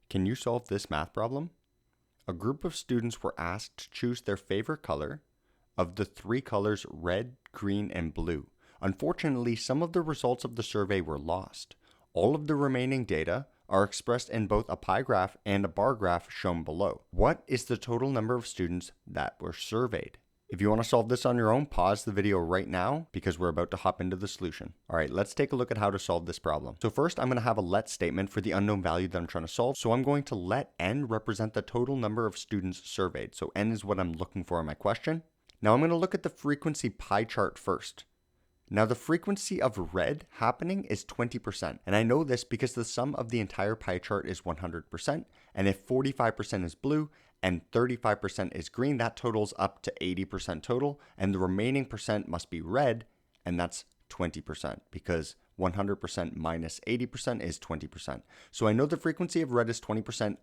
Can you solve this math problem? A group of students were asked to choose their favorite color of the three colors red, green, and blue. Unfortunately, some of the results of the survey were lost. All of the remaining data are expressed in both a pie graph and a bar graph shown below. What is the total number of students that were surveyed? If you want to solve this on your own, pause the video right now because we're about to hop into the solution. All right, let's take a look at how to solve this problem. So first, I'm going to have a let statement for the unknown value that I'm trying to solve. So I'm going to let n represent the total number of students surveyed. So n is what I'm looking for in my question. Now I'm going to look at the frequency pie chart first. Now the frequency of red happening is 20%, and I know this because the sum of the entire pie chart is 100%, and if 45% is blue and 35% is green, that totals up to 80% total, and the remaining percent must be red, and that's 20%, because 100% minus 80% is 20%. So I know the frequency of red is 20%,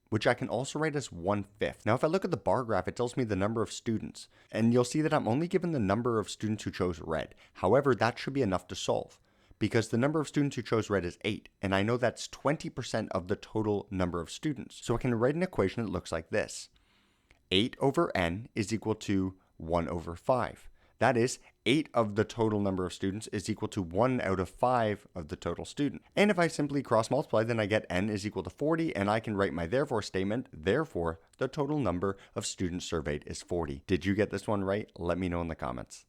which I can also write as 1/5. Now, if I look at the bar graph, it tells me the number of students, and you'll see that I'm only given the number of students who chose red. However, that should be enough to solve, because the number of students who chose red is 8, and I know that's 20% of the total number of students. So I can write an equation that looks like this. 8 over n is equal to 1 over 5. That is, 8 of the total number of students is equal to 1 out of 5 of the total student. And if I simply cross multiply, then I get n is equal to 40, and I can write my therefore statement. Therefore, the total number of students surveyed is 40. Did you get this one right? Let me know in the comments.